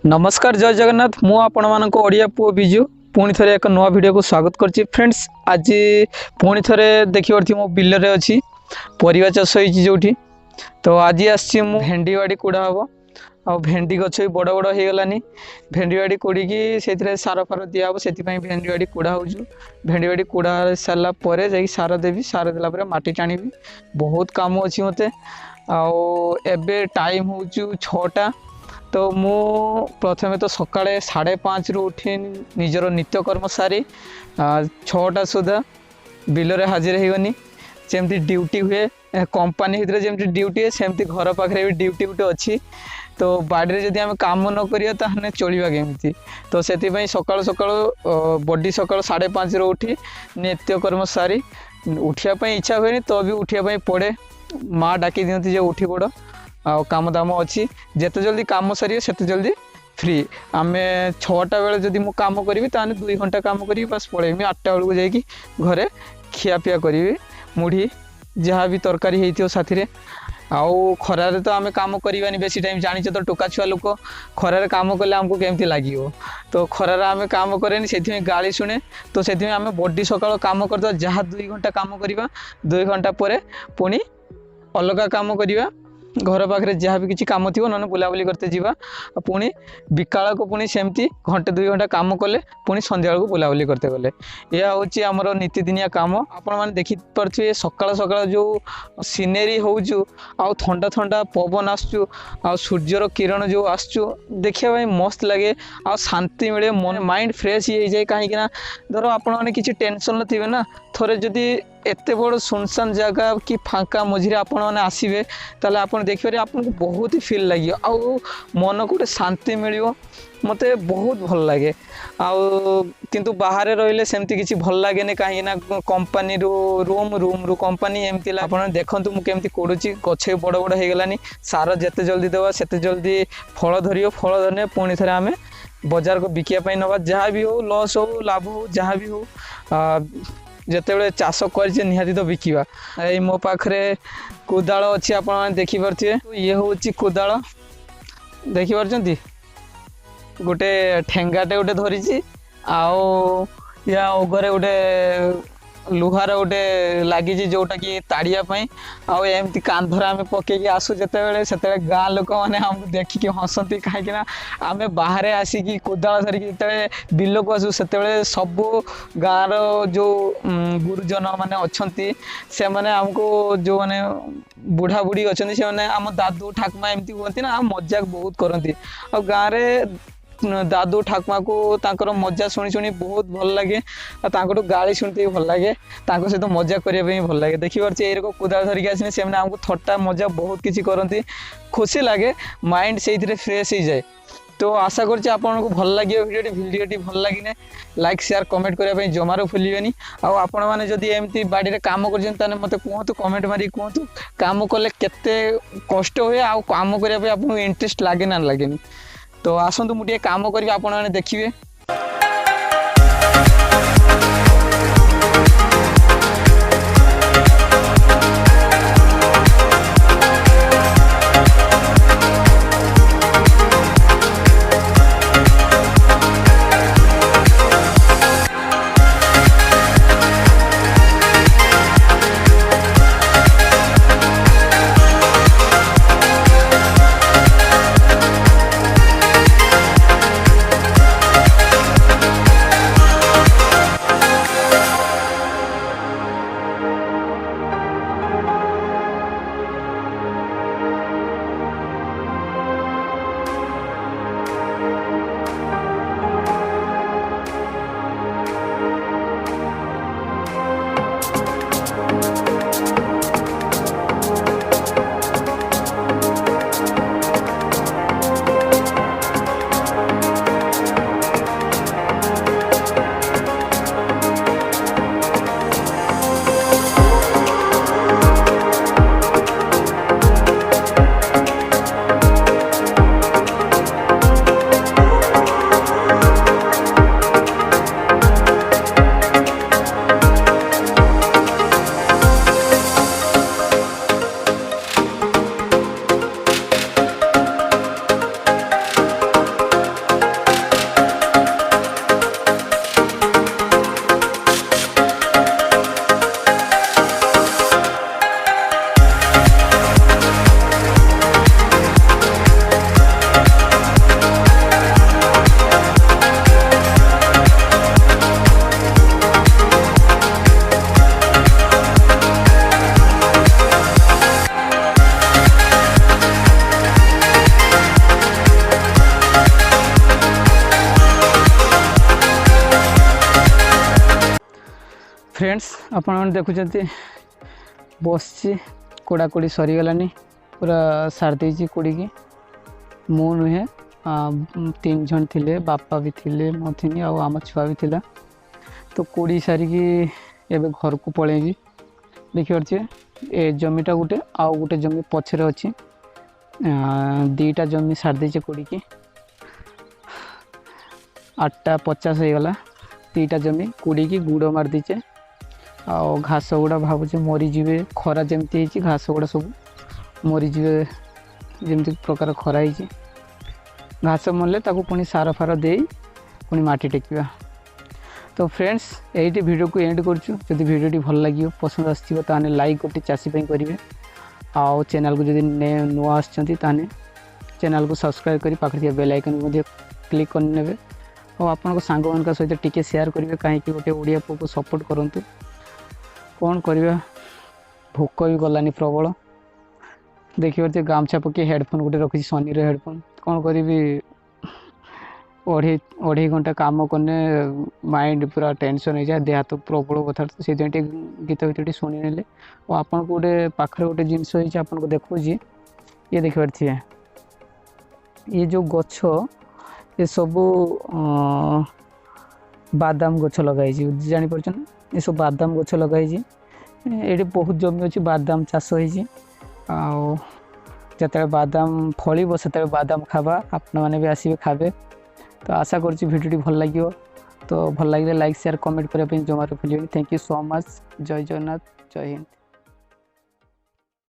नमस्कार जय जगन्नाथ मु आपण मानक ओडिया पुओ बिजु पुणी थे एक नुआ वीडियो को स्वागत करछि फ्रेंड्स। आज पुणी थे देखिए मो बिल रे अच्छी परिवा चाष होती जो तो आज आसी मु भेंडी बाड़ी कुड़ा हम आ भेंडी गछ भी बड़ बड़ हो गलानी भेंडी बाड़ी कोड़िकी से सार फार दिहब से भेंडी बाड़ी कुड़ा हो भेंडी बाड़ी कुड़ा सारा पर जा सार देवी सार देला माटी टाणी बहुत काम अच्छी मत आबे टाइम हो 6टा तो मु प्रथमे तो सकाळे 5:30 रु उठी निजर नित्यकर्म सारी 6टा सुधा बिल रे हाजिर होगनी जमती ड्यूटी हुए कंपनी भितर जमती ड्यूटी है सेमती घर पाखे भी ड्यूटी गुटे अच्छी तो बाड़ी जदि आम काम न करिया ताहने चलिबा केमती तो सेति सकाळ सकाळ बॉडी सकाळ 5:30 रु उठी नित्यकर्म सारी उठिया इच्छा हुए तो भी उठिया पड़े माँ डाकी दियंती जे उठी पड़ आ काम दाम अच्छी जिते जल्दी काम सारे से जल्दी फ्री आम 6टा बेले जदि मु काम करी ताने 2 घंटा काम करी बस पलैमी 8टा बेलू जाकि घरे खियापिया करी मुढ़ी जहाँ भी तरकारी होती साथी आउ खरारे तो आम काम करवानी बेसी टाइम जानी तो टोका छुआ लोक खरारे काम कले आमको केमती लगे तो खरारे आम काम करेनि से गाली शुणे तो से आम बॉडी सकाळ काम करदे जहाँ 2 घंटा काम करवा 2 घंटा पर पुणी अलग काम करवा घर पाखे जहाँ भी किसी कम थी ना बुलाबुली करते जावा पुणी विकाल को पुणी सेमती घंटे 2 घंटा काम कले पुणी संध्या को बुलाबुली करते गले यह हूँ आमर नीतिदिनिया काम आपण मैंने देखिपे सकाळ सकाळ जो सीनेरी हो ठंडा ठंडा पवन आसचु आ सूर्यर किरण जो आसचु देखा मस्त लगे आ शांति मिले मन माइंड फ्रेश हो जाए कहीं धर आपण मैंने किसी टेंशन थे ना थोड़े जदि एते बड़ सुनसान जगह कि फांका मझिरे आपण मैंने आसबे ताले आपण देखिए आपको बहुत ही फील लगे आ मन को गोटे शांति मिल मत बहुत भल लगे किंतु बाहर रहिले सेमती किसी भल लगे कहीं कंपनी रूम रू कंपनी एमती आप देखूँ मुझे कोड़ुची गछ बड़ बड़ हो गलानी सार जिते जल्दी देवा से जल्दी फल धरियो फल धरने पुणी थे आम बजार को बिकापी नवा जहाँ भी हो लॉस हो लाभ हो जहाँ भी हो जिते चाष कर निहाती तो बिकवा ये मो पाखे कोदाल अच्छी आप देखिपे ये हूँ कोदाल देखिपी गोटे ठेंगाटे गोटे धरी आओ या ओगरे गोटे लुहार गोटे लगी जोटा कि ताड़ियापाई आमती कांधर आम पकईकि आसू जिते गाँ लोक मैंने आमको देखिकी हसती कहीं आम बाहर आसिकी कोदाल धरिकी जिते बिल को आसू से सबू गाँव जो गुरुजन मैंने अच्छा से मैंने आमको जो मैंने बुढ़ा बुढ़ी अच्छा से मैंने आम दादू ठाकुमा एमती कहती ना मजाक बहुत करती आ गाँव दादू ठाकुमा को तांकर मजा शुणी शुणी बहुत भल लगे गाली शुणते भल लगे सहित मजा करने भल लगे देखिए ये कोदाल धरिकी आसने से आमको थट्टा मजा बहुत किसी करती खुशी लगे माइंड से फ्रेश हो जाए तो आशा करछि आपको भल लगे वीडियोटी भल लगे लाइक शेयर कमेंट करने जमार भूलिए आपण मैंने जदि एमती बाड़ी काम कर मत कहतु कमेंट मारी कहतु काम कले केते कष्ट हुए आ काम करने आपको इंटरेस्ट लगे ना लगे तो आसतु मुझे काम करी आपण मैंने देखिए। फ्रेंड्स आपण देखुଛନ୍ତି बसची कोड़ाकोड़ी सरीगलानी पूरा सार देची कोड़ी की मु नुहे 3 जन थिले बापा भी थिले मो थिनी आ आम छुआ भी थिला तो कोड़ी सारिकी एबे घर को पळेबी देखि परछे ए जमीटा गुटे आ गुटे जमी पछरे अछि दीटा जमी सार देचे कोड़ी की 8:50 हो गला दीटा जमी कोड़ी की गुड़ मार दीचे आ घास गुड़ा भावुचे मरीजे खरा जमती घास गुड़ा सब मरीजे जमती प्रकार खरा ही घास मरले पुणी सार फार दे पुणी माटी टेकिबा। तो फ्रेंड्स यही वीडियो को एंड करछु जदि वीडियो भल लगे पसंद आसथिबो ताने लाइक गोटे चाषी पे करेंगे आउ चैनल को जदि नुआ आछंती ताने चैनल को सब्सक्राइब करी पाखरे बेल आइकन मध्ये क्लिक करनेबे और आपन को सांग मान का सहित टिके शेयर करेंगे कहीं गोटे ओडिया पो को सपोर्ट करंतु कौन करवा भोक भी गलानी प्रबल देखिए गामछा पकई हेडफोन गोटे रखी सनी हेडफोन कौन करी अढ़े घंटा काम करने माइंड पूरा टेंशन हो जाए देह हाथ प्रबल कथा तो से गीत गीत शुणी ने और आपन को गोटे पाखे गोटे जिनस आपन को देखो ये देख पारे ये जो गछ ये सब बादाम गछ लगाई जापर ये सब बादाम गछ लगाई ये बहुत जमी अच्छी बादाम चाष हो जिते बादाम फल से बादाम खावा आपण मैंने भी आसवे खावे। तो आशा करुँच भिडियो भल लगे तो भल लगे लाइक शेयर कमेंट करने जमार भूल। Thank you so much. जय जगन्नाथ जय हिंद।